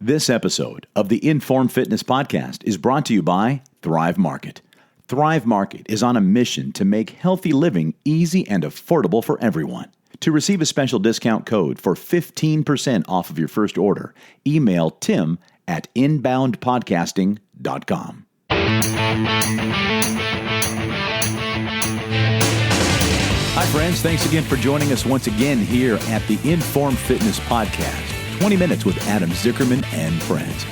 This episode of the InForm Fitness Podcast is brought to you by Thrive Market. Thrive Market is on a mission to make healthy living easy and affordable for everyone. To receive a special discount code for 15% off of your first order, email Tim at inboundpodcasting.com. Hi, friends. Thanks again for joining us once again here at the InForm Fitness Podcast. 20 minutes with Adam Zickerman and friends.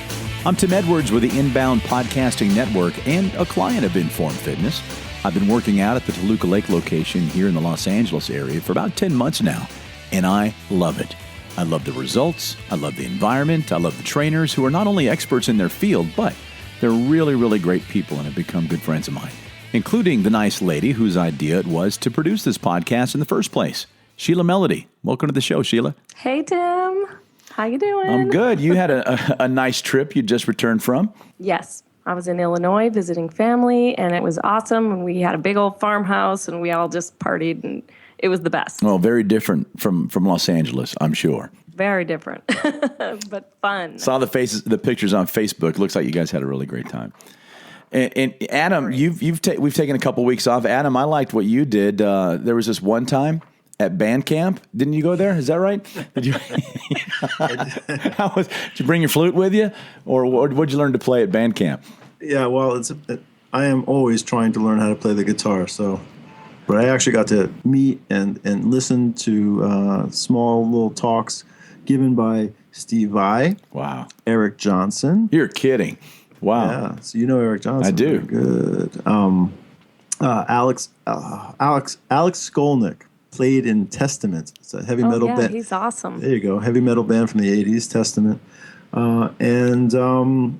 I'm Tim Edwards with the Inbound Podcasting Network and a client of InForm Fitness. I've been working out at the Toluca Lake location here in the Los Angeles area for about 10 months now, and I love it. I love the results, I love the environment, I love the trainers who are not only experts in their field, but they're really, really great people and have become good friends of mine, including the nice lady whose idea it was to produce this podcast in the first place, Sheila Melody. Welcome to the show, Sheila. Hey, Tim. How you doing? I'm good. You had a nice trip you just returned from? Yes. I was in Illinois visiting family, and it was awesome. And we had a big old farmhouse, and we all just partied, and it was the best. Well, very different from Los Angeles, I'm sure. Very different, but fun. Saw the pictures on Facebook. Looks like you guys had a really great time. And Adam, we've taken a couple weeks off. Adam, I liked what you did. There was this one time at band camp. Didn't you go there? Is that right? Did you? Did you bring your flute with you, or what'd you learn to play at band camp? Yeah, well, I am always trying to learn how to play the guitar. But I actually got to meet and listen to small little talks given by Steve Vai. Wow. Eric Johnson. You're kidding. Wow. Yeah. So you know Eric Johnson. I do. Very good. Alex Skolnick played in Testament. It's a heavy metal band. He's awesome. There you go. Heavy metal band from the 80s, Testament. And a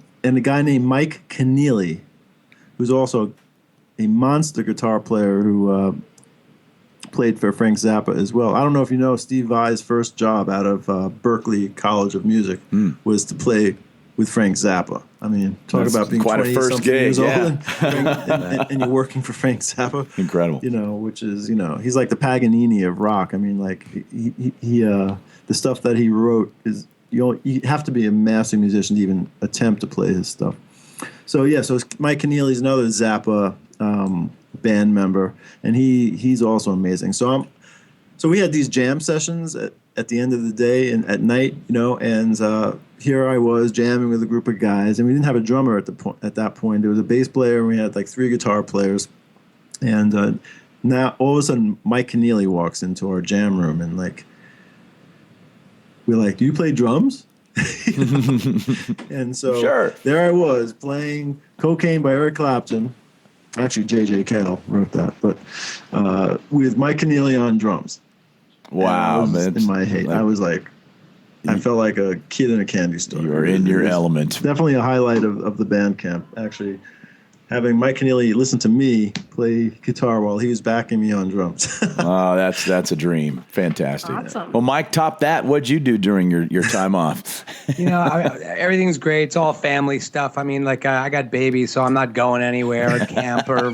guy named Mike Keneally, who's also a monster guitar player who played for Frank Zappa as well. I don't know if you know, Steve Vai's first job out of Berklee College of Music was to play with Frank Zappa. I mean, talk about being quite a first gig, years old and you're working for Frank Zappa. Incredible. Which is, he's like the Paganini of rock. I mean, like he the stuff that he wrote is, you have to be a master musician to even attempt to play his stuff. So Mike Keneally's another Zappa band member, and he's also amazing. So we had these jam sessions at the end of the day and at night, and here I was jamming with a group of guys, and we didn't have a drummer at that point. There was a bass player, and we had like 3 guitar players, and now all of a sudden Mike Keneally walks into our jam room, and we're like, "Do you play drums?" And so sure. There I was playing "Cocaine" by Eric Clapton. Actually, J.J. Cale wrote that, but with Mike Keneally on drums. Wow, man! In my head, I was like, I felt like a kid in a candy store. You were in your element. Definitely a highlight of the band camp, actually. Having Mike Keneally listen to me play guitar while he was backing me on drums. Oh, that's a dream. Fantastic. Awesome. Well, Mike, top that. What'd you do during your time off? Everything's great. It's all family stuff. I mean, I got babies, so I'm not going anywhere at camp or,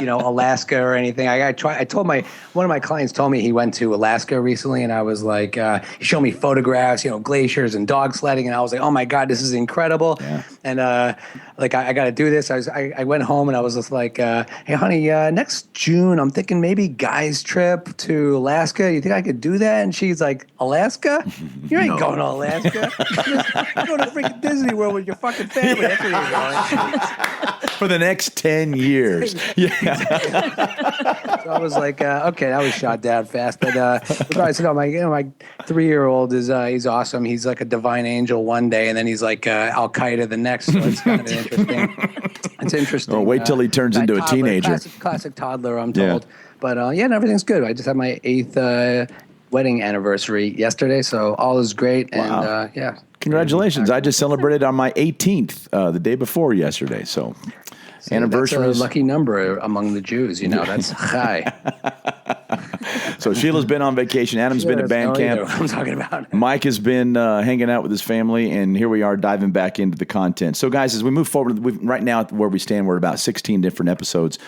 Alaska or anything. I told one of my clients told me he went to Alaska recently, and I was like, he showed me photographs, glaciers and dog sledding, and I was like, oh my God, this is incredible. Yeah. And I got to do this. I went home and I was just like, hey, honey, next June, I'm thinking maybe guys' trip to Alaska. You think I could do that? And she's like, Alaska? You ain't going to Alaska. You're going to freaking Disney World with your fucking family. That's where you're going. For the next 10 years. Yeah. So I was like, okay, that was shot down fast. But I said, my 3-year-old is he's awesome. He's like a divine angel one day, and then he's like Al Qaeda the next. So it's kind of interesting. It's interesting. Or wait till he turns into a teenager. Classic toddler, I'm told. Yeah. But everything's good. I just had my 8th wedding anniversary yesterday, so all is great. Wow. And congratulations! I just celebrated on my 18th the day before yesterday. So anniversary. That's a lucky number among the Jews. That's high. So Sheila's been on vacation. Adam's been to band camp. What I'm talking about. Mike has been hanging out with his family, and here we are diving back into the content. So, guys, as we move forward, right now where we stand, we're about 16 different episodes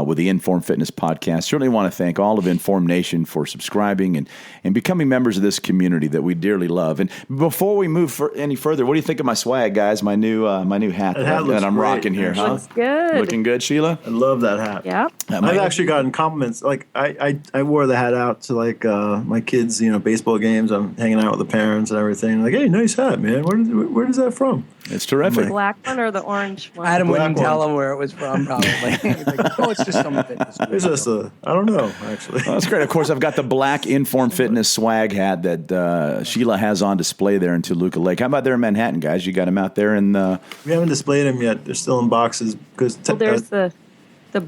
with the InForm Fitness podcast. Certainly want to thank all of InForm Nation for subscribing and becoming members of this community that we dearly love. And before we move any further, what do you think of my swag, guys? My new hat that I'm rocking here, huh? Looks good. Looking good, Sheila? I love that hat. Yeah. I've actually gotten compliments. Like I wore the hat out to like my kids, baseball games. I'm hanging out with the parents and everything. Like, hey, nice hat, man. Where is that from? It's terrific. The black one or the orange one? Adam wouldn't Black tell one. him where it was from, probably. He's like, oh, it's just some fitness. It's just I don't know, actually. Well, that's great. Of course, I've got the black InForm Fitness swag hat that Sheila has on display there in Toluca Lake. How about there in Manhattan, guys? You got them out there in the... We haven't displayed them yet. They're still in boxes because Well, there's the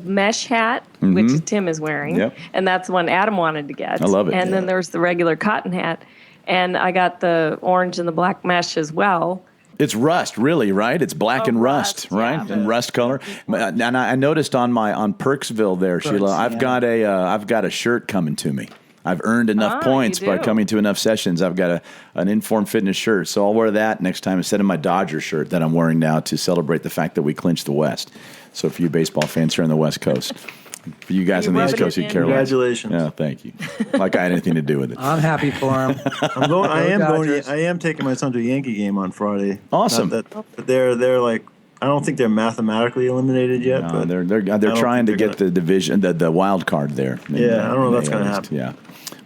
mesh hat, which Tim is wearing, Yep. and that's the one Adam wanted to get. I love it. And then Yeah. there's the regular cotton hat, and I got the orange and the black mesh as well. It's rust, really, right? It's black and rust, rust, right? yeah. And rust color. And I noticed on Perksville there, Sheila, I've got a shirt coming to me. I've earned enough points you by do. coming to enough sessions. I've got an InForm Fitness shirt, so I'll wear that next time instead of my Dodger shirt that I'm wearing now to celebrate the fact that we clinched the West. So for you baseball fans here on the West Coast, for you guys on the East rubbing Coast, it you in. care less. Congratulations. Yeah, thank you. Like I had anything to do with it. I'm happy for him. Dodgers. I am taking my son to a Yankee game on Friday. Awesome. But they're like, I don't think they're mathematically eliminated yet. No, but they're don't trying to think get they're the division, the wild card there. Yeah, I don't know if that's in the gonna East. happen. Yeah.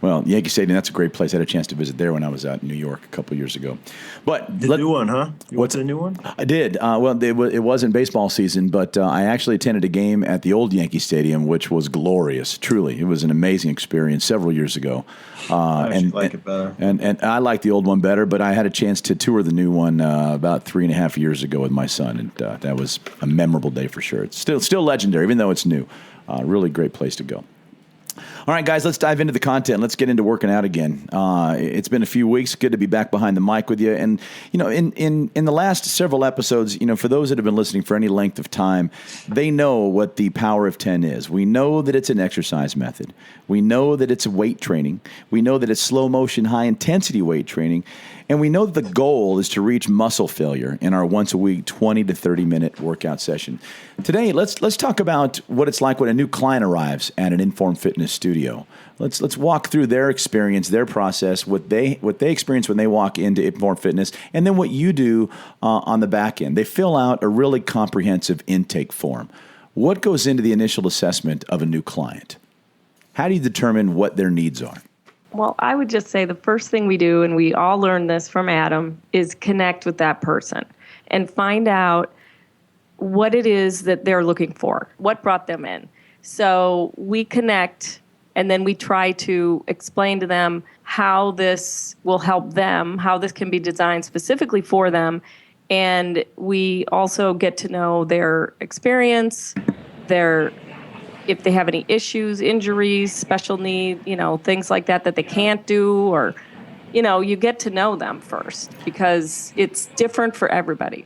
Well, Yankee Stadium, that's a great place. I had a chance to visit there when I was out in New York a couple years ago. But The new one, huh? You went What's to the new one? I did. Well, it wasn't baseball season, but I actually attended a game at the old Yankee Stadium, which was glorious. Truly, it was an amazing experience several years ago. I actually like it better. And I like the old one better, but I had a chance to tour the new one about 3.5 years ago with my son, and that was a memorable day for sure. It's still legendary, even though it's new. Really great place to go. All right, guys, let's dive into the content. Let's get into working out again. It's been a few weeks. Good to be back behind the mic with you. And, in the last several episodes, for those that have been listening for any length of time, they know what the Power of 10 is. We know that it's an exercise method. We know that it's weight training. We know that it's slow motion, high intensity weight training. And we know that the goal is to reach muscle failure in our once a week 20 to 30 minute workout session. Today, let's talk about what it's like when a new client arrives at an InForm Fitness studio. Let's walk through their experience, their process, what they experience when they walk into InForm Fitness, and then what you do on the back end. They fill out a really comprehensive intake form. What goes into the initial assessment of a new client? How do you determine what their needs are? Well, I would just say the first thing we do, and we all learned this from Adam, is connect with that person and find out what it is that they're looking for, what brought them in. So we connect, and then we try to explain to them how this will help them, how this can be designed specifically for them. And we also get to know their experience, if they have any issues, injuries, special need, things like that they can't do, or, you get to know them first because it's different for everybody.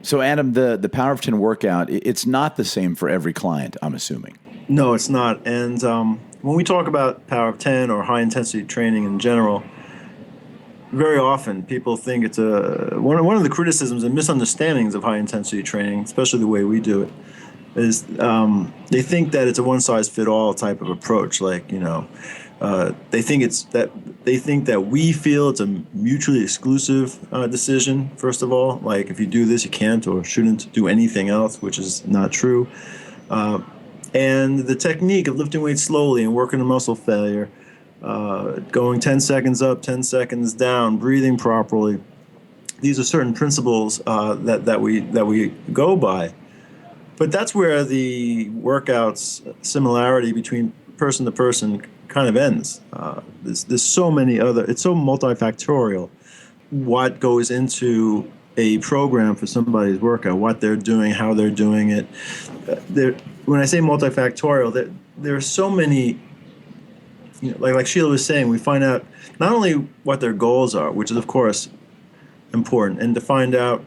So, Adam, the Power of 10 workout, it's not the same for every client, I'm assuming. No, it's not. And when we talk about Power of 10 or high intensity training in general, very often people think it's one of the criticisms and misunderstandings of high intensity training, especially the way we do it, is they think that it's a one-size-fit-all type of approach. Like, they think that we feel it's a mutually exclusive decision. First of all, like if you do this, you can't or shouldn't do anything else, which is not true. And the technique of lifting weights slowly and working the muscle failure, going 10 seconds up, 10 seconds down, breathing properly. These are certain principles that we go by. But that's where the workout's similarity between person to person kind of ends. There's so many other, it's so multifactorial what goes into a program for somebody's workout, what they're doing, how they're doing it. When I say multifactorial, there are so many, like Sheila was saying, we find out not only what their goals are, which is of course important, and to find out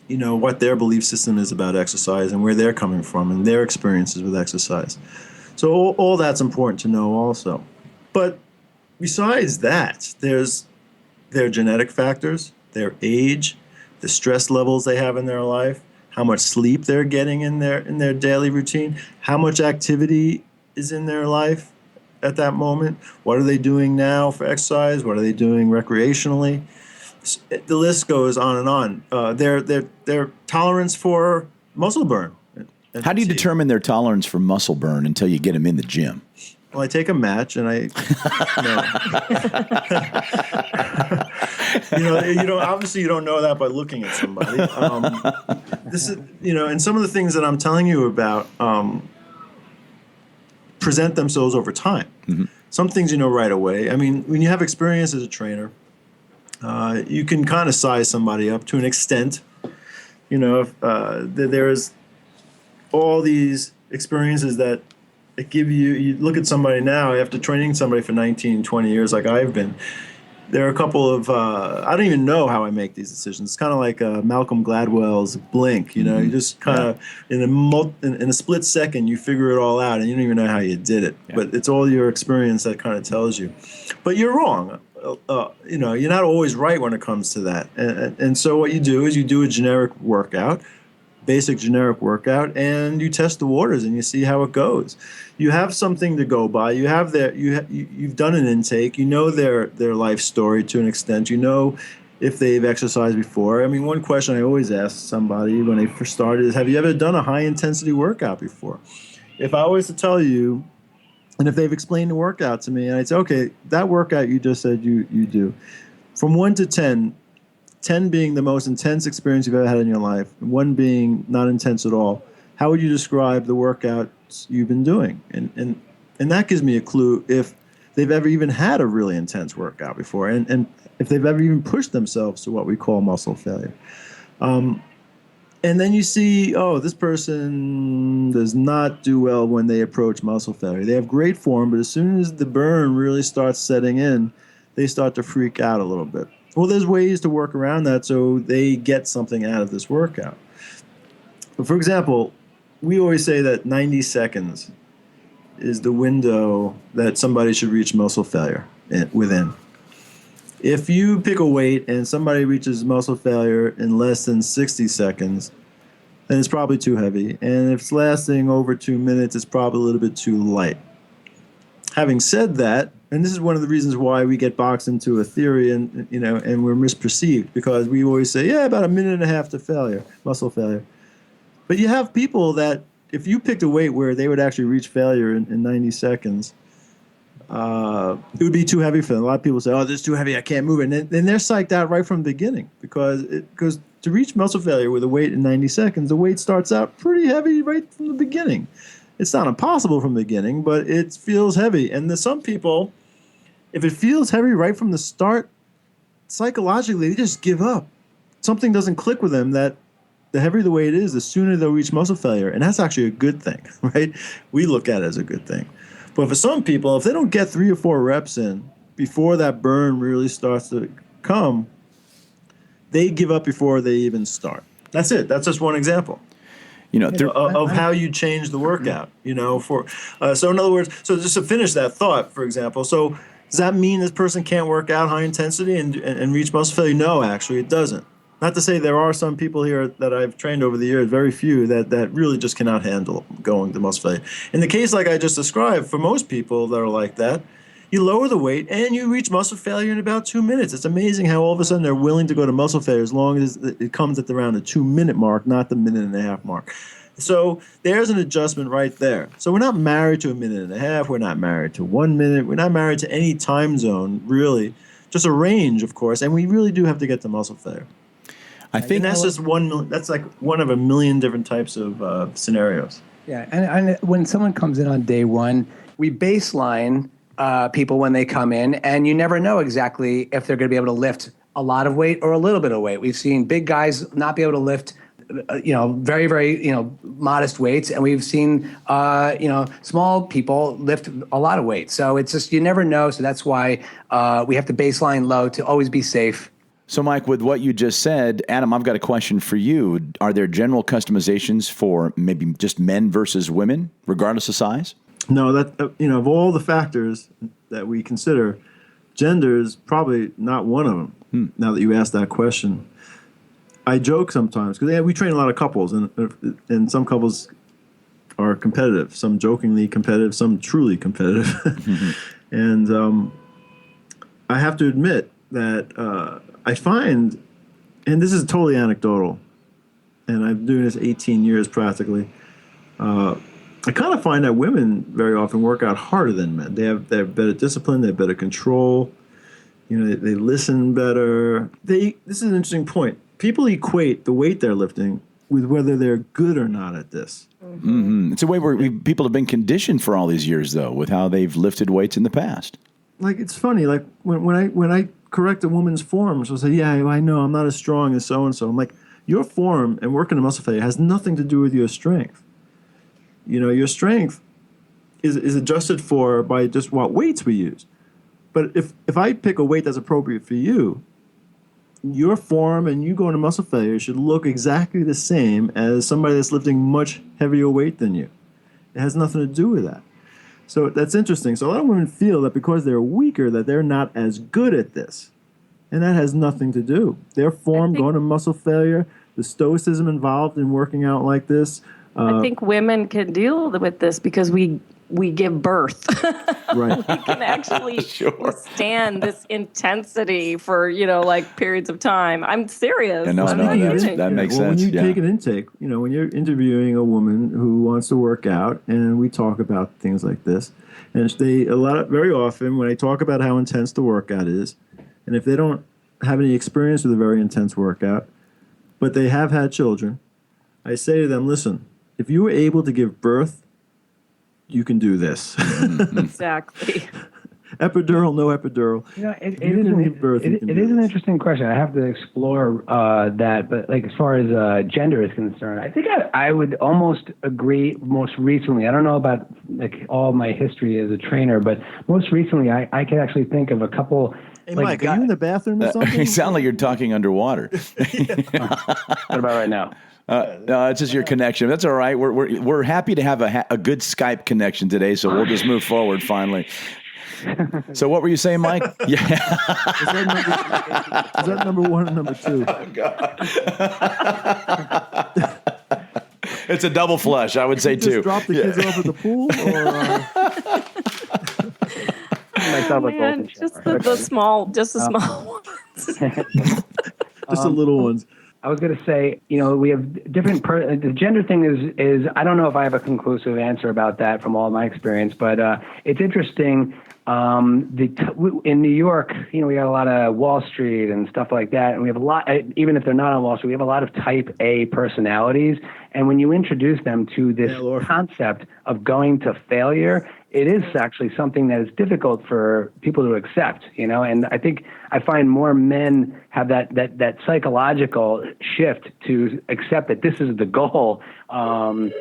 what their belief system is about exercise and where they're coming from and their experiences with exercise. So all that's important to know also. But besides that, there's their genetic factors, their age, the stress levels they have in their life, how much sleep they're getting in their daily routine, how much activity is in their life at that moment, what are they doing now for exercise, what are they doing recreationally. The list goes on and on. Their tolerance for muscle burn. How do you determine their tolerance for muscle burn until you get them in the gym? Well, I take a match and obviously you don't know that by looking at somebody. This is, and some of the things that I'm telling you about present themselves over time. Mm-hmm. Some things you know right away. I mean, when you have experience as a trainer, you can kind of size somebody up to an extent. There's all these experiences that give you look at somebody now after training somebody for 19, 20 years like I've been. There are a couple of, I don't even know how I make these decisions. It's kind of like Malcolm Gladwell's Blink, you just kind of, in a split second, you figure it all out and you don't even know how you did it. Yeah. But it's all your experience that kind of tells you. But you're wrong. You're not always right when it comes to that. And so what you do is you do a generic workout, basic generic workout, and you test the waters and you see how it goes. You have something to go by. You have you've done an intake. You know their life story to an extent. You know if they've exercised before. I mean, one question I always ask somebody when they first started is, have you ever done a high intensity workout before? If I was to tell you, and if they've explained the workout to me, and I'd say, okay, that workout you just said you do, from 1 to 10, 10 being the most intense experience you've ever had in your life, and 1 being not intense at all, how would you describe the workouts you've been doing? And that gives me a clue if they've ever even had a really intense workout before, and if they've ever even pushed themselves to what we call muscle failure. And then you see, this person does not do well when they approach muscle failure. They have great form, but as soon as the burn really starts setting in, they start to freak out a little bit. Well, there's ways to work around that so they get something out of this workout. But for example, we always say that 90 seconds is the window that somebody should reach muscle failure within. If you pick a weight and somebody reaches muscle failure in less than 60 seconds, then it's probably too heavy. And if it's lasting over 2 minutes, it's probably a little bit too light. Having said that, and this is one of the reasons why we get boxed into a theory and we're misperceived, because we always say, about 1.5 minutes to failure, muscle failure. But you have people that if you picked a weight where they would actually reach failure in 90 seconds, it would be too heavy for them. A lot of people say, this is too heavy, I can't move it. And they're psyched out right from the beginning because to reach muscle failure with a weight in 90 seconds, the weight starts out pretty heavy right from the beginning. It's not impossible from the beginning, but it feels heavy. And there's some people, if it feels heavy right from the start, psychologically, they just give up. Something doesn't click with them that the heavier the weight is, the sooner they'll reach muscle failure. And that's actually a good thing, right? We look at it as a good thing. But for some people, if they don't get 3 or 4 reps in before that burn really starts to come, they give up before they even start. That's it. That's just one example. Of how you change the workout, so in other words, so just to finish that thought, for example, so does that mean this person can't work out high intensity and reach muscle failure? No, actually, it doesn't. Not to say there are some people here that I've trained over the years, very few, that really just cannot handle going to muscle failure. In the case like I just described, for most people that are like that, you lower the weight and you reach muscle failure in about 2 minutes. It's amazing how all of a sudden they're willing to go to muscle failure as long as it comes at around the 2-minute mark, not the 1.5-minute mark. So there's an adjustment right there. So we're not married to 1.5 minutes. We're not married to 1 minute. We're not married to any time zone, really. Just a range, of course. And we really do have to get to muscle failure. I think that's just that's like one of a million different types of scenarios. Yeah, and when someone comes in on day one, we baseline people when they come in, and you never know exactly if they're going to be able to lift a lot of weight or a little bit of weight. We've seen big guys not be able to lift, very, very, modest weights, and we've seen, small people lift a lot of weight. So it's just, you never know. So that's why we have to baseline low to always be safe. So, Mike, with what you just said, Adam, I've got a question for you. Are there general customizations for maybe just men versus women, regardless of size? No, that of all the factors, that we consider, gender is probably not one of them. Now that you asked that question, I joke sometimes because we train a lot of couples, and some couples are competitive, some jokingly competitive, some truly competitive. And I have to admit that I find, and this is totally anecdotal, and I've been doing this 18 years practically, I kind of find that women very often work out harder than men. They have better discipline, they have better control, they listen better. This is an interesting point. People equate the weight they're lifting with whether they're good or not at this. It's a way where people have been conditioned for all these years, though, with how they've lifted weights in the past. Like, it's funny. Like when I correct a woman's form, she'll say, "Yeah, I know I'm not as strong as so and so." I'm like, your form and working the muscle failure has nothing to do with your strength. Your strength is adjusted for by just what weights we use. But if I pick a weight that's appropriate for you, your form and you going to muscle failure should look exactly the same as somebody that's lifting much heavier weight than you. It has nothing to do with that. So that's interesting. So a lot of women feel that because they're weaker, that they're not as good at this. And that has nothing to do. Their form, going to muscle failure, the stoicism involved in working out like this. I think women can deal with this because we give birth. Right. We can actually withstand this intensity for, periods of time. I'm serious. That makes sense. When you take an intake, when you're interviewing a woman who wants to work out, and we talk about things like this, and very often when I talk about how intense the workout is, and if they don't have any experience with a very intense workout, but they have had children, I say to them, listen, if you were able to give birth, you can do this. Exactly. Epidural, no epidural. It is an interesting question. I have to explore that. But as far as gender is concerned, I think I would almost agree. Most recently, I don't know about all my history as a trainer, but most recently, I can actually think of a couple. Hey, Mike, are you in the bathroom or something? You sound like you're talking underwater. What about right now? No, it's just your connection. That's all right. We're happy to have a good Skype connection today, so we'll just move forward finally. So what were you saying, Mike? Yeah. Is that number one or number two? Oh, God. It's a double flush, I would say, Did you two. Just drop the kids off at the pool? Just the small ones. Just the little ones. I was going to say, we have different. The gender thing is I don't know if I have a conclusive answer about that from all my experience, but it's interesting. In New York, we got a lot of Wall Street and stuff like that, and we have a lot. Even if they're not on Wall Street, we have a lot of Type A personalities. And when you introduce them to this concept of going to failure, it is actually something that is difficult for people to accept, and I think I find more men have that psychological shift to accept that this is the goal, in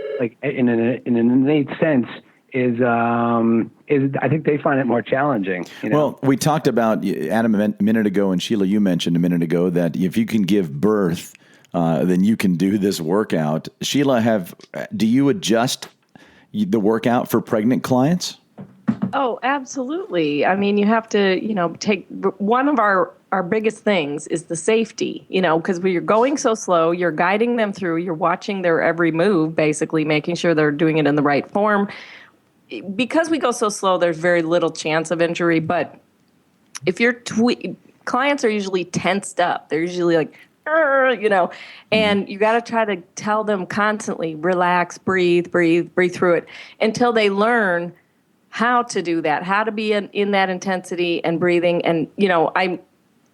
an innate sense, is I think they find it more challenging. Well, we talked about, Adam, a minute ago, and Sheila, you mentioned a minute ago, that if you can give birth, then you can do this workout. Sheila, do you adjust the workout for pregnant clients? Oh, absolutely. I mean, you have to, take one of our biggest things is the safety, because when you're going so slow, you're guiding them through, you're watching their every move, basically making sure they're doing it in the right form. Because we go so slow, there's very little chance of injury. But if you're clients are usually tensed up, they're usually like, and you got to try to tell them constantly, relax, breathe through it until they learn how to do that, how to be in that intensity and breathing. And, I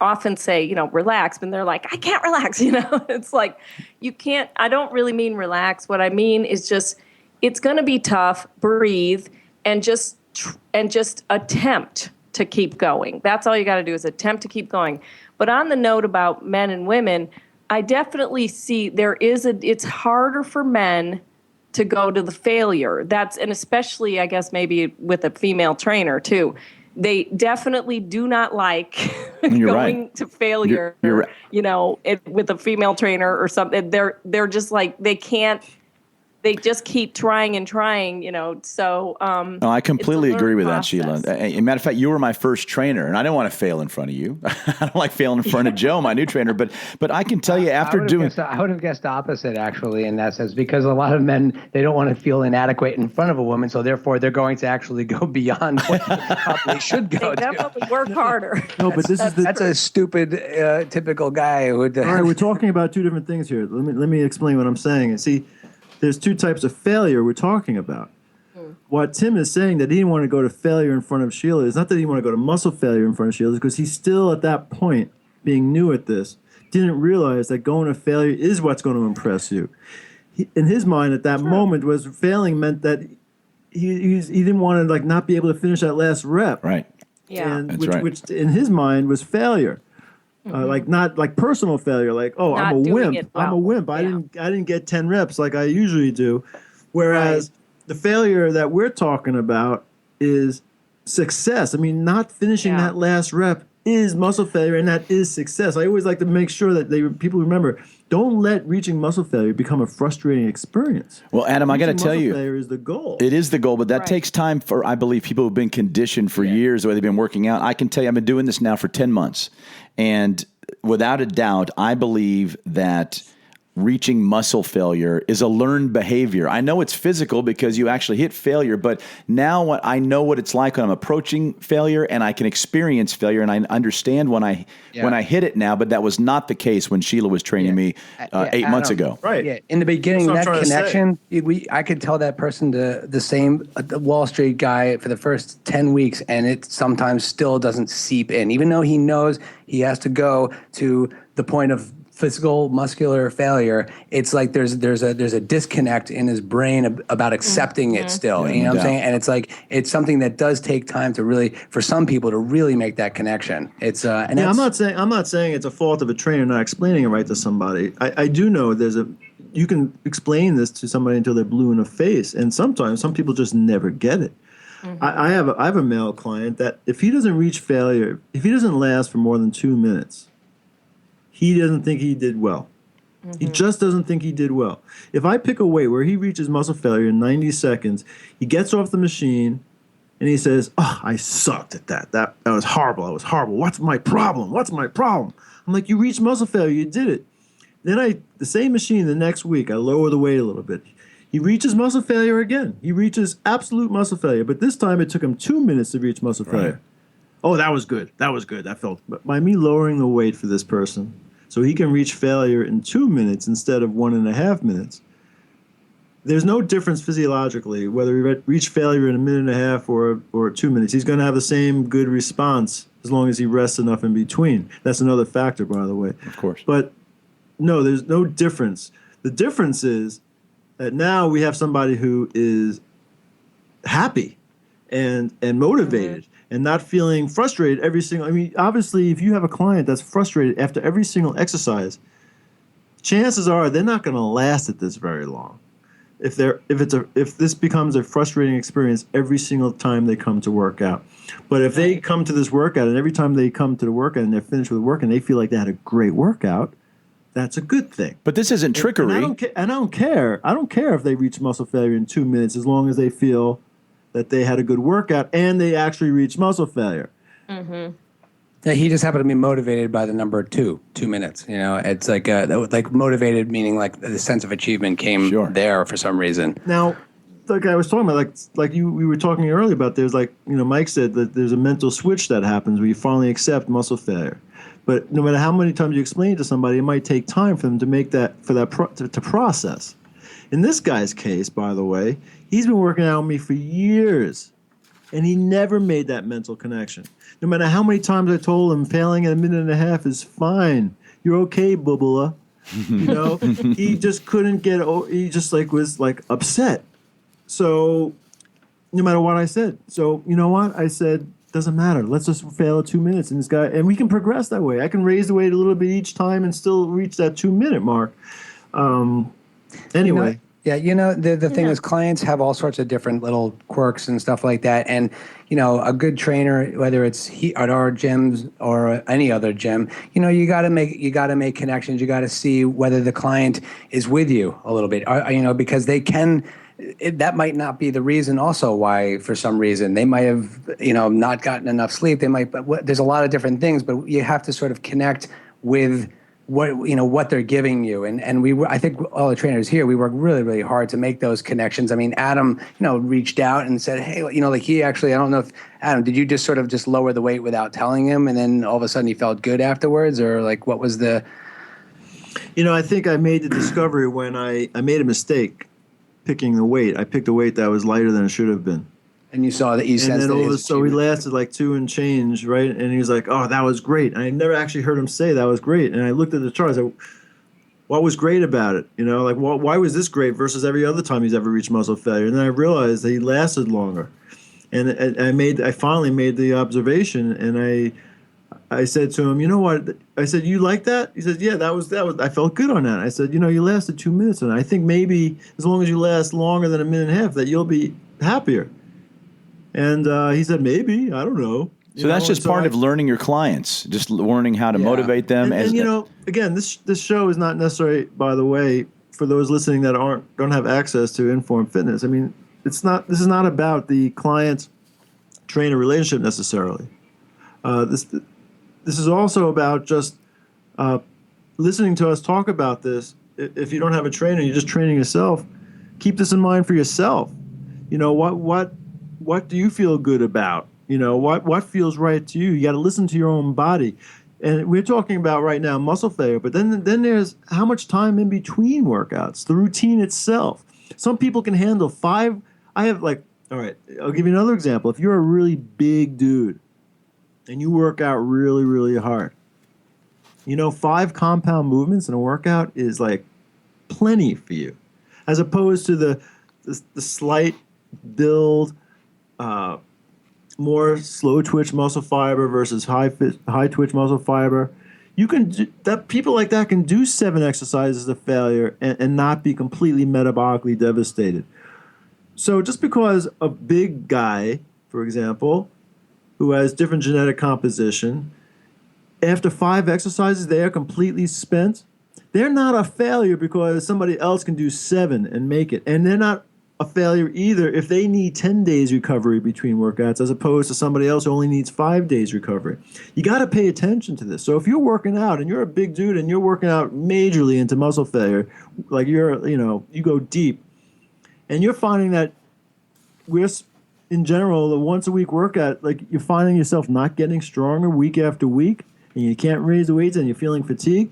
often say, relax, but they're like, I can't relax. It's like, you can't, I don't really mean relax. What I mean is just, it's going to be tough, breathe, and just attempt to keep going. That's all you got to do is attempt to keep going. But on the note about men and women, I definitely see it's harder for men to go to the failure. And especially, I guess, maybe with a female trainer too. They definitely do not like going to failure, You're right. with a female trainer or something. They're just like, they they just keep trying and trying, so No, I completely agree with that, Sheila. process. As a matter of fact, you were my first trainer, and I didn't want to fail in front of you. I don't like failing in front of Joe, my new trainer, but I can tell you after doing... I would have guessed the opposite, actually, in that sense, because a lot of men, they don't want to feel inadequate in front of a woman, so therefore they're going to actually go beyond what they probably should go They definitely work harder. No, but that's a stupid, typical guy who would... All right, we're talking about two different things here. Let me explain what I'm saying. And see, there's two types of failure we're talking about. What Tim is saying, that he didn't want to go to failure in front of Sheila, is not that he didn't want to go to muscle failure in front of Sheila, because he's still at that point, being new at this, didn't realize that going to failure is what's going to impress you. In his mind, at that moment, was failing meant that he didn't want to like not be able to finish that last rep. Right. Yeah. And That's right. which in his mind was failure. Like not like personal failure, like, oh, Not I'm a doing wimp. it I'm a well. wimp. I Yeah. didn't get 10 reps like I usually do. Whereas the failure that we're talking about is success. I mean, not finishing Yeah. that last rep is muscle failure, and that is success. I always like to make sure that people remember, don't let reaching muscle failure become a frustrating experience. Well, Adam, I got to Reaching tell muscle you, failure is the goal. it is the goal, but that Right. takes time for, I believe, people who've been conditioned for years, the way they've been working out. I can tell you, I've been doing this now for 10 months. And without a doubt, I believe that reaching muscle failure is a learned behavior. I know it's physical because you actually hit failure, but now I know what it's like when I'm approaching failure, and I can experience failure, and I understand when I hit it now. But that was not the case when Sheila was training me 8 months ago. Right. Yeah, in the beginning, That's that what I'm trying to connection, I could tell that person the same the Wall Street guy for the first 10 weeks, and it sometimes still doesn't seep in, even though he knows he has to go to the point of physical muscular failure. It's like there's a disconnect in his brain about accepting it still. Yeah, You know no what I'm doubt. saying? And it's like it's something that does take time to really, for some people, to really make that connection. It's and Yeah, that's, I'm not saying it's a fault of a trainer not explaining it right to somebody. I do know you can explain this to somebody until they're blue in the face, and sometimes some people just never get it. I have a male client that if he doesn't reach failure, if he doesn't last for more than 2 minutes, he doesn't think he did well. He just doesn't think he did well. If I pick a weight where he reaches muscle failure in 90 seconds, he gets off the machine and he says, "Oh, I sucked at that. That was horrible. I was horrible. What's my problem? What's my problem?" I'm like, "You reached muscle failure. You did it." Then the same machine the next week, I lower the weight a little bit. He reaches muscle failure again. He reaches absolute muscle failure, but this time it took him 2 minutes to reach muscle failure. Oh, that was good. That was good. That felt. But by me lowering the weight for this person, so he can reach failure in 2 minutes instead of 1.5 minutes, there's no difference physiologically whether he reach failure in a minute and a half or 2 minutes. He's going to have the same good response as long as he rests enough in between. That's another factor, by the way. Of course. But no, there's no difference. The difference is that now we have somebody who is happy and motivated and not feeling frustrated every single. I mean, obviously, if you have a client that's frustrated after every single exercise, chances are they're not going to last at this very long. If this becomes a frustrating experience every single time they come to work out. But if they come to this workout and every time they come to the workout and they're finished with the work and they feel like they had a great workout, that's a good thing. But this isn't trickery. And I don't care. I don't care if they reach muscle failure in 2 minutes as long as they feel that they had a good workout and they actually reached muscle failure. Yeah, he just happened to be motivated by the number 2 minutes. You know, it's like motivated meaning like the sense of achievement came there for some reason. Now, like I was talking about, we were talking earlier about, there's Mike said that there's a mental switch that happens where you finally accept muscle failure. But no matter how many times you explain it to somebody, it might take time for them to make that to process. In this guy's case, by the way, he's been working out with me for years, and he never made that mental connection. No matter how many times I told him failing at a minute and a half is fine. You're okay, Bubula. You know, he just couldn't get. He just was upset. So, no matter what I said. So you know what I said. Doesn't matter. Let's just fail at 2 minutes, and we can progress that way. I can raise the weight a little bit each time and still reach that 2 minute mark. Anyway. Yeah, the thing is clients have all sorts of different little quirks and stuff like that. And, a good trainer, whether it's at our gyms or any other gym, you got to make connections. You got to see whether the client is with you a little bit, because that might not be the reason also why, for some reason, they might have, not gotten enough sleep. There's a lot of different things, but you have to sort of connect with what they're giving you, and I think all the trainers here, we work really, really hard to make those connections. I mean, Adam, reached out and said, hey, he actually, I don't know if Adam, did you just sort of just lower the weight without telling him, and then all of a sudden he felt good afterwards, or like what was the? I think I made the discovery when I made a mistake picking the weight. I picked a weight that was lighter than it should have been. And you saw that you sensed that. So he lasted like 2 and change, right? And he was like, "Oh, that was great." And I never actually heard him say that was great. And I looked at the chart. I said, "What was great about it? Why was this great versus every other time he's ever reached muscle failure?" And then I realized that he lasted longer. And I finally made the observation, and I said to him, "You know what?" I said, "You like that?" He said, "Yeah, that was. I felt good on that." I said, "You lasted 2 minutes, and I think maybe as long as you last longer than a minute and a half, that you'll be happier." And he said, maybe, I don't know. So that's just part of learning your clients, just learning how to motivate them. And again, this show is not necessarily, by the way, for those listening that don't have access to InForm Fitness. I mean, this is not about the client-trainer relationship necessarily. This is also about just listening to us talk about this. If you don't have a trainer, you're just training yourself. Keep this in mind for yourself. What do you feel good about? What feels right to you? You got to listen to your own body. And we're talking about right now muscle failure, but then there's how much time in between workouts, the routine itself. Some people can handle 5. All right, I'll give you another example. If you're a really big dude and you work out really, really hard, 5 compound movements in a workout is like plenty for you, as opposed to the slight build, more slow twitch muscle fiber versus high twitch muscle fiber. People like that can do 7 exercises of failure and not be completely metabolically devastated. So just because a big guy, for example, who has different genetic composition, after 5 exercises they are completely spent, they're not a failure because somebody else can do 7 and make it, and they're not a failure either if they need 10 days recovery between workouts as opposed to somebody else who only needs 5 days recovery. You got to pay attention to this. So if you're working out and you're a big dude and you're working out majorly into muscle failure, like you go deep, and you're finding that in general, the once a week workout, like you're finding yourself not getting stronger week after week, and you can't raise the weights and you're feeling fatigued,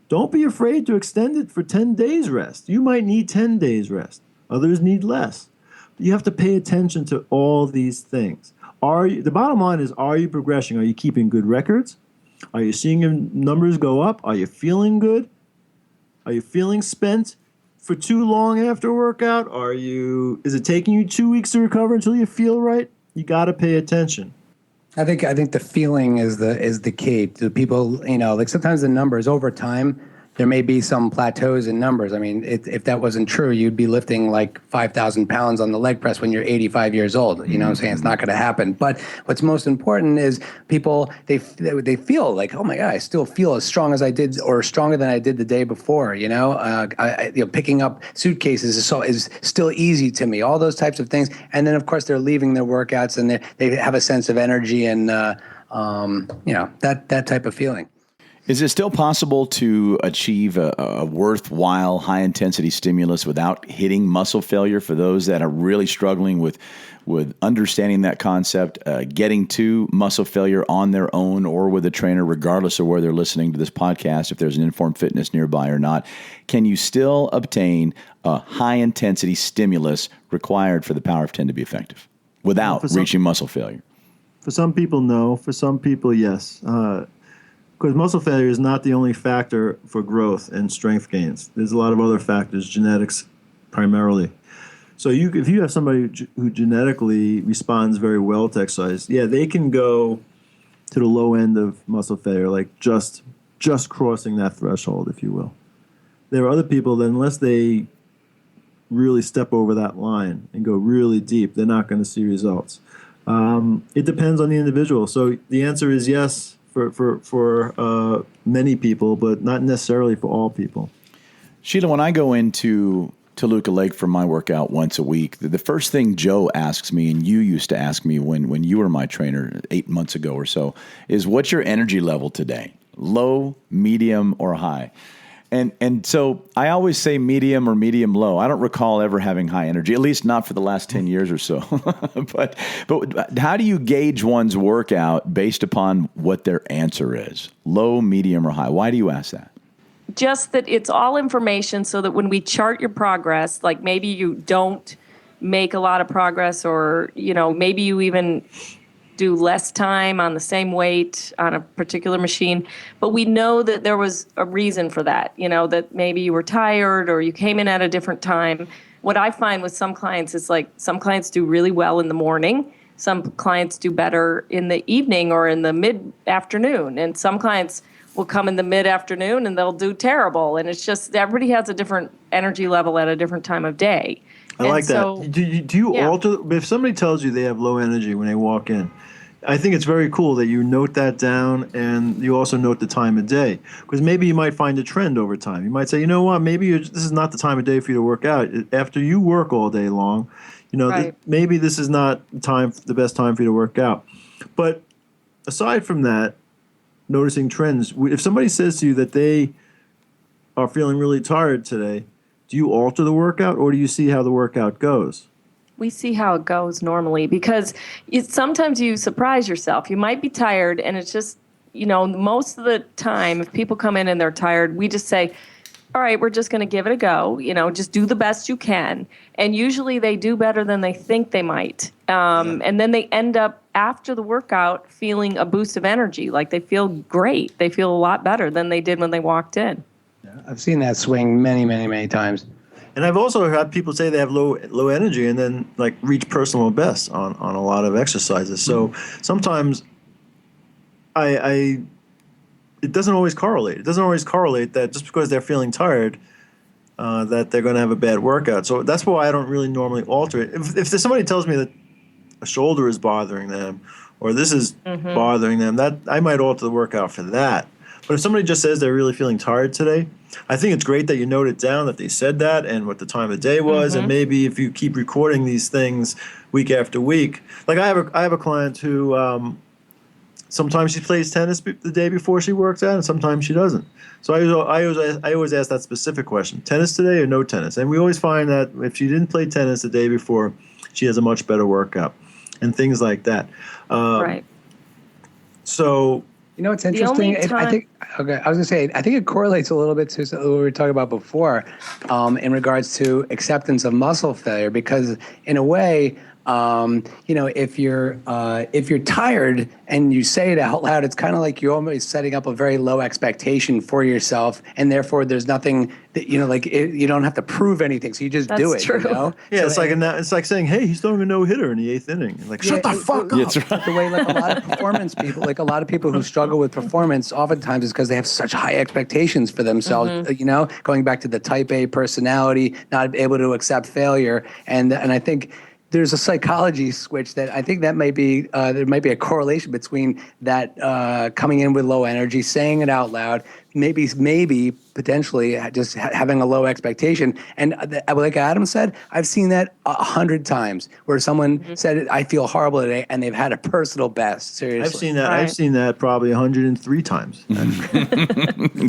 don't be afraid to extend it for 10 days rest. You might need 10 days rest. Others need less. But you have to pay attention to all these things. The bottom line is, are you progressing? Are you keeping good records? Are you seeing your numbers go up? Are you feeling good? Are you feeling spent for too long after a workout? Is it taking you 2 weeks to recover until you feel right? You got to pay attention. I think the feeling is the key. The people, like sometimes the numbers over time, there may be some plateaus in numbers. I mean, if that wasn't true, you'd be lifting like 5,000 pounds on the leg press when you're 85 years old. You know what I'm saying? It's not going to happen. But what's most important is people, they feel like, oh my God, I still feel as strong as I did or stronger than I did the day before. Picking up suitcases is still easy to me, all those types of things. And then, of course, they're leaving their workouts and they have a sense of energy and, that type of feeling. Is it still possible to achieve a worthwhile high-intensity stimulus without hitting muscle failure for those that are really struggling with understanding that concept, getting to muscle failure on their own or with a trainer, regardless of where they're listening to this podcast, if there's an InForm Fitness nearby or not? Can you still obtain a high-intensity stimulus required for the Power of 10 to be effective without reaching muscle failure? For some people, no. For some people, yes. Because muscle failure is not the only factor for growth and strength gains. There's a lot of other factors, genetics primarily. So if you have somebody who genetically responds very well to exercise, they can go to the low end of muscle failure, like just crossing that threshold, if you will. There are other people that unless they really step over that line and go really deep, they're not going to see results. It depends on the individual. So the answer is yes for many people, but not necessarily for all people. Sheila, when I go into Toluca Lake for my workout once a week, the first thing Joe asks me, and you used to ask me when you were my trainer 8 months ago or so, is what's your energy level today? Low, medium, or high? And so I always say medium or medium low. I don't recall ever having high energy, at least not for the last 10 years or so. But how do you gauge one's workout based upon what their answer is? Low, medium, or high? Why do you ask that? Just that it's all information so that when we chart your progress, like maybe you don't make a lot of progress, or, maybe you even do less time on the same weight on a particular machine, but we know that there was a reason for that, that maybe you were tired or you came in at a different time. What I find with some clients is like some clients do really well in the morning, some clients do better in the evening or in the mid-afternoon, and some clients will come in the mid-afternoon and they'll do terrible. And it's just everybody has a different energy level at a different time of day. I like that. Do you alter, if somebody tells you they have low energy when they walk in, I think it's very cool that you note that down, and you also note the time of day, because maybe you might find a trend over time. You might say, you know what, maybe this is not the time of day for you to work out. After you work all day long, Right. maybe this is not the best time for you to work out. But aside from that, noticing trends, if somebody says to you that they are feeling really tired today, do you alter the workout, or do you see how the workout goes? We see how it goes normally, because sometimes you surprise yourself. You might be tired, and it's just, most of the time, if people come in and they're tired, we just say, all right, we're just going to give it a go. Just do the best you can. And usually they do better than they think they might. And then they end up after the workout feeling a boost of energy. Like they feel great. They feel a lot better than they did when they walked in. Yeah, I've seen that swing many, many, many times. And I've also had people say they have low energy and then like reach personal best on a lot of exercises. So sometimes it doesn't always correlate. It doesn't always correlate that just because they're feeling tired that they're going to have a bad workout. So that's why I don't really normally alter it. If somebody tells me that a shoulder is bothering them or this is bothering them, that I might alter the workout for that. But if somebody just says they're really feeling tired today, I think it's great that you note it down that they said that and what the time of day was, and maybe if you keep recording these things week after week. Like I have a client who sometimes she plays tennis the day before she works out, and sometimes she doesn't. So I always ask that specific question: tennis today or no tennis? And we always find that if she didn't play tennis the day before, she has a much better workout, and things like that. Right. So. It's interesting. I think I was going to say, I think it correlates a little bit to what we were talking about before in regards to acceptance of muscle failure, because in a way, if you're tired and you say it out loud, it's kind of like you're almost setting up a very low expectation for yourself, and therefore there's nothing that you don't have to prove anything, so you just do it. True. Yeah, so it's like saying, "Hey, he's throwing a no-hitter in the 8th inning." Like, shut the fuck up. That's right. The way a lot of performance people, a lot of people who struggle with performance, oftentimes is because they have such high expectations for themselves. Going back to the Type A personality, not able to accept failure, and I think there's a psychology switch that I think that might be there might be a correlation between that coming in with low energy, saying it out loud, maybe potentially just having a low expectation. And like Adam said, I've seen that 100 times where someone said, "I feel horrible today," and they've had a personal best. Seriously, I've seen that. Right. I've seen that probably 103 times.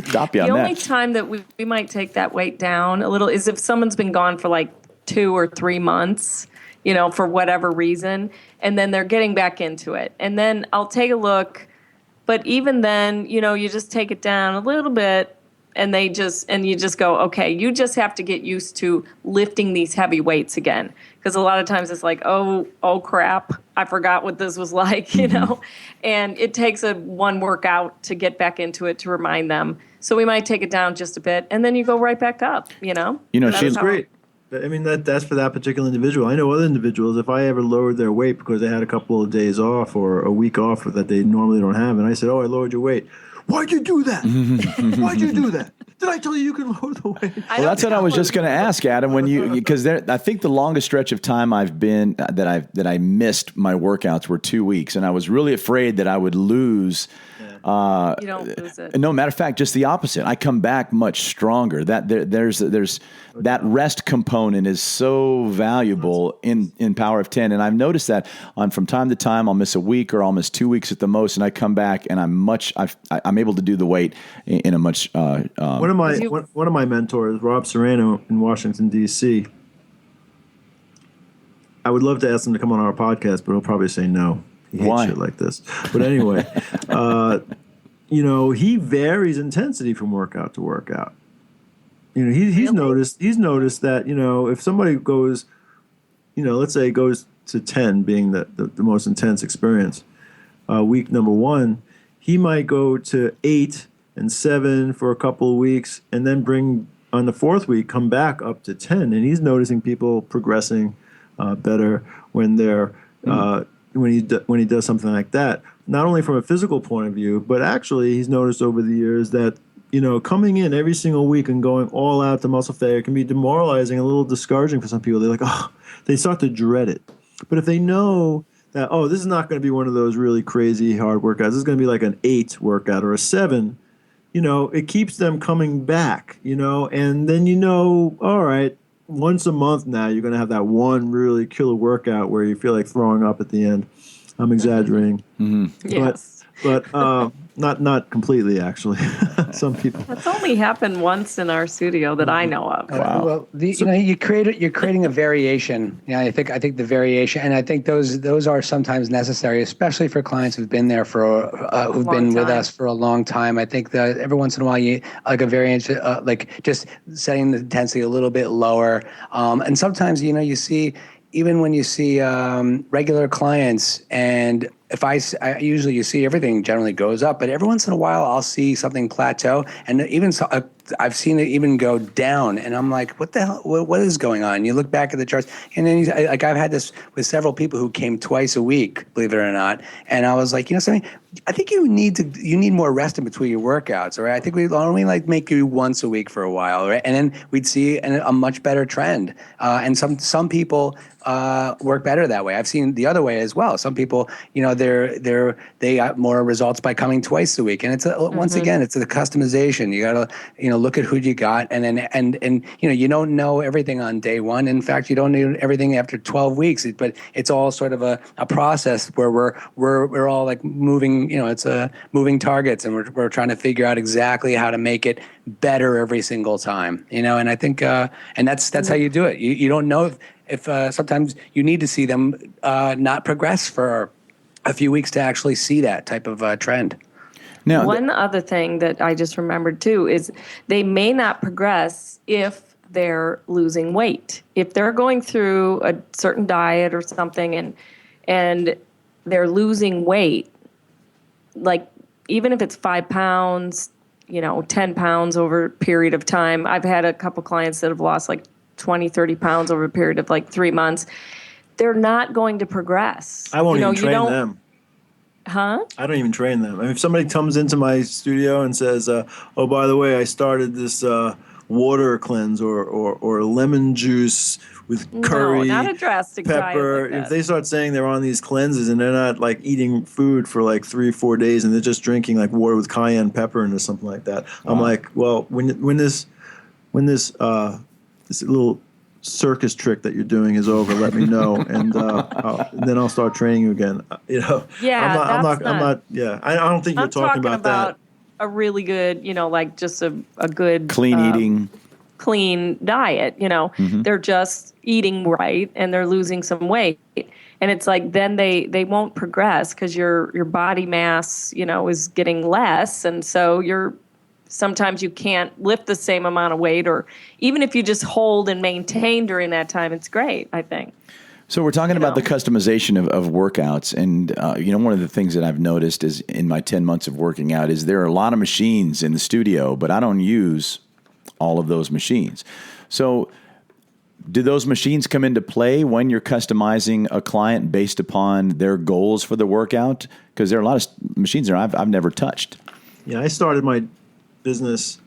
Stop you on The that. only time that we might take that weight down a little is if someone's been gone for like 2 or 3 months, for whatever reason, and then they're getting back into it. And then I'll take a look, but even then, you just take it down a little bit, and you just go, okay, you just have to get used to lifting these heavy weights again. Because a lot of times it's like, oh crap, I forgot what this was like, and it takes one workout to get back into it to remind them. So we might take it down just a bit, and then you go right back up, She's great. I mean, that's for that particular individual. I know other individuals, if I ever lowered their weight because they had a couple of days off or a week off that they normally don't have, and I said, "Oh, I lowered your weight." "Why'd you do that? Why'd you do that?" Did I tell you can lower the weight? Well, that's what I was just going to ask, Adam. Because I think the longest stretch of time I've been that I missed my workouts were 2 weeks, and I was really afraid that I would lose. You don't lose it. No, matter of fact, just the opposite. I come back much stronger. There's that rest component is so valuable in Power of 10, and I've noticed that from time to time I'll miss a week or I'll miss 2 weeks at the most, and I come back and I'm able to do the weight in a much. One of my mentors, Rob Serrano in Washington D.C. I would love to ask him to come on our podcast, but he'll probably say no. He hates Why? shit like this. But anyway, he varies intensity from workout to workout. He's noticed that, if somebody goes, let's say goes to 10 being the most intense experience, week number 1, he might go to 8 and 7 for a couple of weeks and then bring on the 4th week, come back up to 10. And he's noticing people progressing better when they're, when he does something like that, not only from a physical point of view, but actually he's noticed over the years that, coming in every single week and going all out to muscle failure can be demoralizing, a little discouraging for some people. They're like, they start to dread it. But if they know that, this is not going to be one of those really crazy hard workouts, this is going to be like an 8 workout or a 7, it keeps them coming back, and then all right, once a month now, you're going to have that one really killer workout where you feel like throwing up at the end. I'm exaggerating. Mm-hmm. Yes. But not completely, actually. Some people. That's only happened once in our studio that I know of. Well, you're creating a variation. I think the variation, and I think those are sometimes necessary, especially for clients who've been there who've been with us for a long time. I think that every once in a while, you like a variation, like just setting the intensity a little bit lower, and sometimes you see. Even when you see regular clients, and if I usually you see everything generally goes up, but every once in a while I'll see something plateau, and even I've seen it even go down, and I'm like, what the hell? What is going on? You look back at the charts, and then I've had this with several people who came twice a week, believe it or not, and I was like, something. I think you need more rest in between your workouts, right? I think we only make you once a week for a while, right? And then we'd see a much better trend. And some people work better that way. I've seen the other way as well. Some people, they got more results by coming twice a week. And it's once again, it's the customization. You got to look at who you got, and then you don't know everything on day one. In fact, you don't know everything after 12 weeks. But it's all sort of a process where we're all like moving. It's moving targets, and we're trying to figure out exactly how to make it better every single time. And I think, and that's how you do it. You don't know if sometimes you need to see them not progress for a few weeks to actually see that type of trend. Now, one other thing that I just remembered too is they may not progress if they're losing weight. If they're going through a certain diet or something and they're losing weight, like even if it's 5 pounds, 10 pounds over a period of time. I've had a couple clients that have lost like 20, 30 pounds over a period of like 3 months. They're not going to progress. I won't even train them. Huh? I don't even train them. I mean, if somebody comes into my studio and says, oh, by the way, I started this water cleanse or lemon juice with curry, not a drastic pepper. diet like if they start saying they're on these cleanses and they're not like eating food for like 3-4 days and they're just drinking like water with cayenne pepper and or something like that, I'm like, well, when this little circus trick that you're doing is over, let me know, and then I'll start training you again. Yeah, I'm not. Yeah, I don't think you're talking about that. A really good, like just a good clean eating, clean diet. They're just eating right and they're losing some weight, and it's like then they won't progress because your body mass is getting less, and so sometimes you can't lift the same amount of weight, or even if you just hold and maintain during that time, it's great, I think. So we're talking about the customization of workouts. And, one of the things that I've noticed is in my 10 months of working out is there are a lot of machines in the studio, but I don't use all of those machines. So do those machines come into play when you're customizing a client based upon their goals for the workout? Because there are a lot of machines there I've never touched. Yeah, I started my business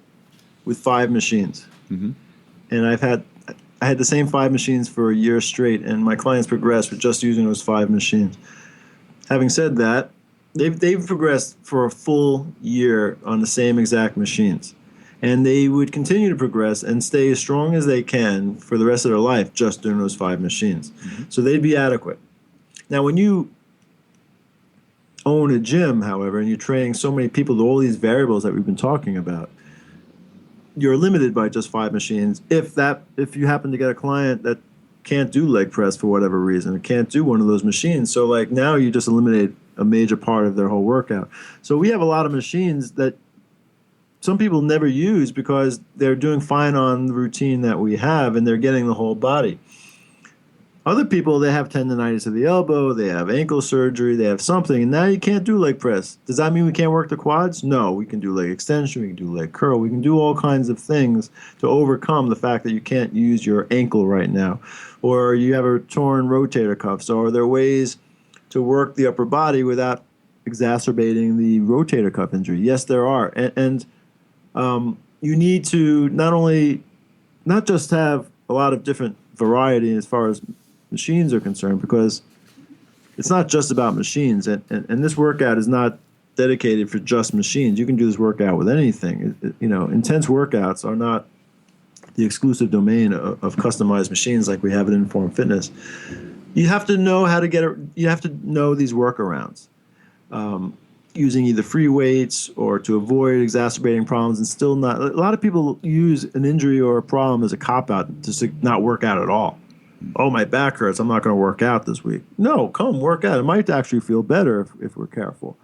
with 5 machines. Mm-hmm. And I had the same 5 machines for a year straight, and my clients progressed with just using those 5 machines. Having said that, they've progressed for a full year on the same exact machines. And they would continue to progress and stay as strong as they can for the rest of their life just doing those 5 machines. Mm-hmm. So they'd be adequate. Now, when you own a gym, however, and you're training so many people to all these variables that we've been talking about, you're limited by just 5 machines. If you happen to get a client that can't do leg press for whatever reason, or can't do one of those machines, so like now you just eliminate a major part of their whole workout. So we have a lot of machines that some people never use because they're doing fine on the routine that we have, and they're getting the whole body. Other people, they have tendonitis of the elbow, they have ankle surgery, they have something, and now you can't do leg press. Does that mean we can't work the quads? No, we can do leg extension, we can do leg curl, we can do all kinds of things to overcome the fact that you can't use your ankle right now, or you have a torn rotator cuff. So are there ways to work the upper body without exacerbating the rotator cuff injury? Yes, there are. And you need to not just have a lot of different variety as far as machines are concerned, because it's not just about machines, and this workout is not dedicated for just machines. You can do this workout with anything. Intense workouts are not the exclusive domain of customized machines like we have at InForm Fitness. You have to know how to get it. You have to know these workarounds, using either free weights or to avoid exacerbating problems, and still not. A lot of people use an injury or a problem as a cop-out to not work out at all. Oh, my back hurts, I'm not going to work out this week. No, come work out. It might actually feel better if we're careful.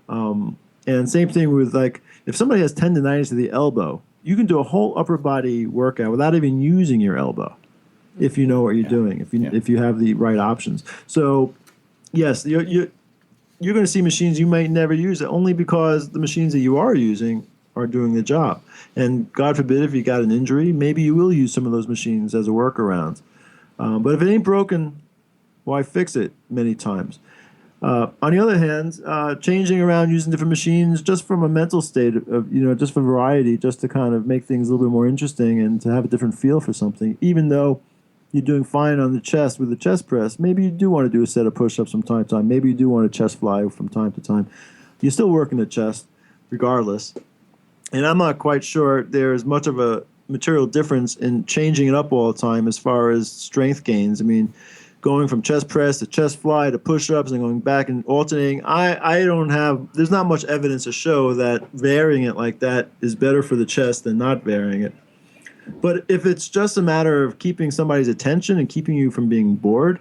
And same thing with, like, if somebody has tendonitis of the elbow, you can do a whole upper body workout without even using your elbow if you know what you're doing, if you have the right options. So, yes, you're going to see machines you might never use, only because the machines that you are using are doing the job. And God forbid, if you got an injury, maybe you will use some of those machines as a workaround. But if it ain't broken, why fix it many times? On the other hand, changing around, using different machines, just from a mental state of, just for variety, just to kind of make things a little bit more interesting and to have a different feel for something, even though you're doing fine on the chest with the chest press, maybe you do want to do a set of push-ups from time to time. Maybe you do want a chest fly from time to time. You're still working the chest regardless. And I'm not quite sure there's much of a material difference in changing it up all the time as far as strength gains. I mean, going from chest press to chest fly to push-ups and going back and alternating, there's not much evidence to show that varying it like that is better for the chest than not varying it. But if it's just a matter of keeping somebody's attention and keeping you from being bored,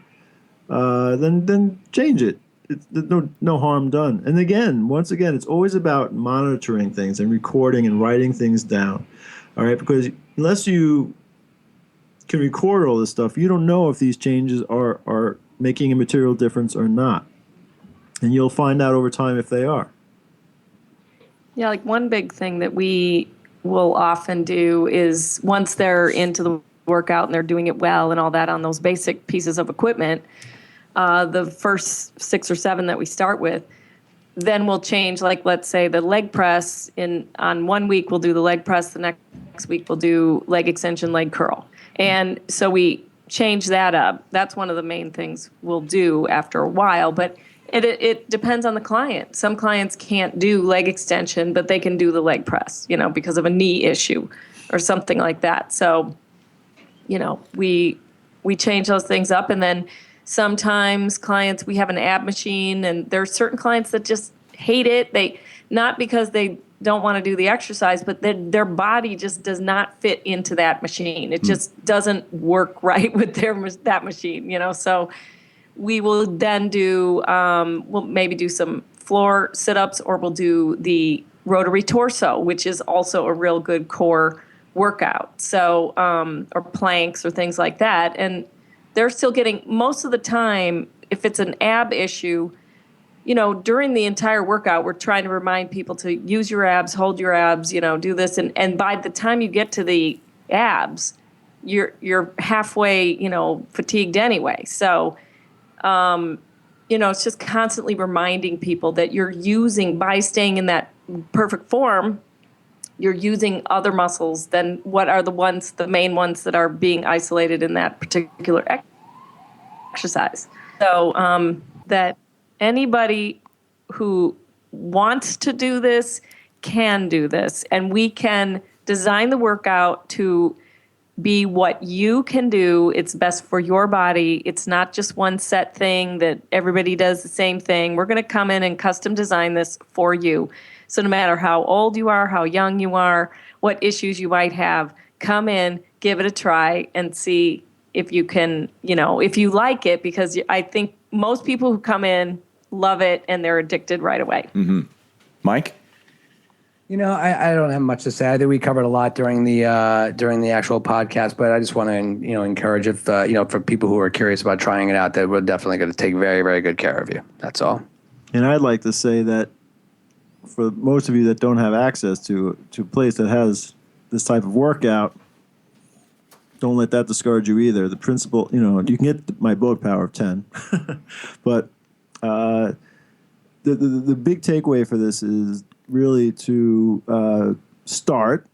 then change it. There's no harm done. And once again, it's always about monitoring things and recording and writing things down. All right, because unless you can record all this stuff, you don't know if these changes are making a material difference or not. And you'll find out over time if they are. Yeah, like one big thing that we will often do is once they're into the workout and they're doing it well and all that on those basic pieces of equipment, the first 6 or 7 that we start with, then we'll change, like, let's say the leg press on 1 week, we'll do the leg press. The next week, we'll do leg extension, leg curl. And so we change that up. That's one of the main things we'll do after a while. But it depends on the client. Some clients can't do leg extension, but they can do the leg press, because of a knee issue or something like that. So, we change those things up. And then sometimes clients, we have an ab machine, and there are certain clients that just hate it. Not because they don't want to do the exercise, but their body just does not fit into that machine. It just doesn't work right with that machine, So we will then we'll maybe do some floor sit-ups, or we'll do the rotary torso, which is also a real good core workout. So, or planks or things like that. And they're still getting, most of the time, if it's an ab issue, during the entire workout, we're trying to remind people to use your abs, hold your abs, do this. And by the time you get to the abs, you're halfway, fatigued anyway. So, it's just constantly reminding people that you're using, by staying in that perfect form, you're using other muscles than what are the main ones that are being isolated in that particular exercise. So that anybody who wants to do this can do this, and we can design the workout to be what you can do. It's best for your body. It's not just one set thing that everybody does the same thing. We're going to come in and custom design this for you. So no matter how old you are, how young you are, what issues you might have, come in, give it a try, and see if you can, if you like it, because I think most people who come in love it and they're addicted right away. Mm-hmm. Mike? I don't have much to say. I think we covered a lot during the actual podcast, but I just want to encourage if for people who are curious about trying it out, that we're definitely going to take very, very good care of you. That's all. And I'd like to say that for most of you that don't have access to a place that has this type of workout, don't let that discourage you either. The principle, you can get my book, Power of 10, but the big takeaway for this is really to start,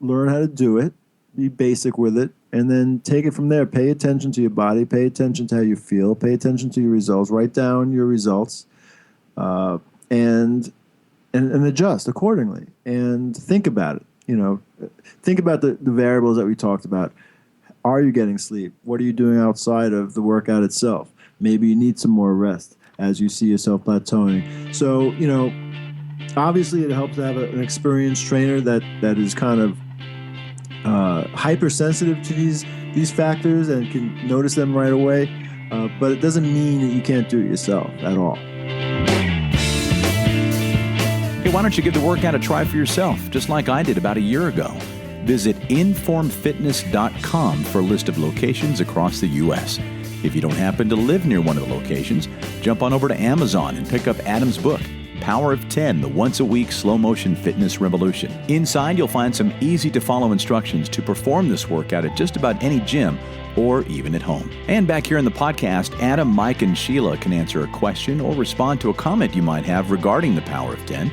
learn how to do it, be basic with it, and then take it from there. Pay attention to your body, pay attention to how you feel, pay attention to your results, write down your results, and adjust accordingly. And think about it. Think about the variables that we talked about. Are you getting sleep? What are you doing outside of the workout itself? Maybe you need some more rest as you see yourself plateauing. So, obviously it helps to have an experienced trainer that is kind of hypersensitive to these factors and can notice them right away. But it doesn't mean that you can't do it yourself at all. Hey, why don't you give the workout a try for yourself, just like I did about a year ago? Visit InFormFitness.com for a list of locations across the U.S. If you don't happen to live near one of the locations, jump on over to Amazon and pick up Adam's book, Power of 10, the once-a-week slow-motion fitness revolution. Inside, you'll find some easy-to-follow instructions to perform this workout at just about any gym or even at home. And back here in the podcast, Adam, Mike, and Sheila can answer a question or respond to a comment you might have regarding the Power of 10.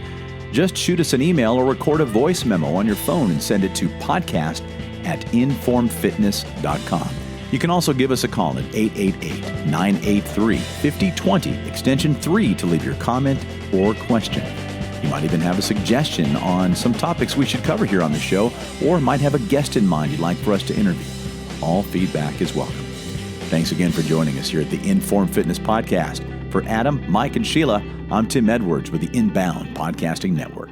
Just shoot us an email or record a voice memo on your phone and send it to podcast@informfitness.com. You can also give us a call at 888-983-5020, extension 3 to leave your comment or question. You might even have a suggestion on some topics we should cover here on the show, or might have a guest in mind you'd like for us to interview. All feedback is welcome. Thanks again for joining us here at the InForm Fitness Podcast. For Adam, Mike, and Sheila, I'm Tim Edwards with the Inbound Podcasting Network.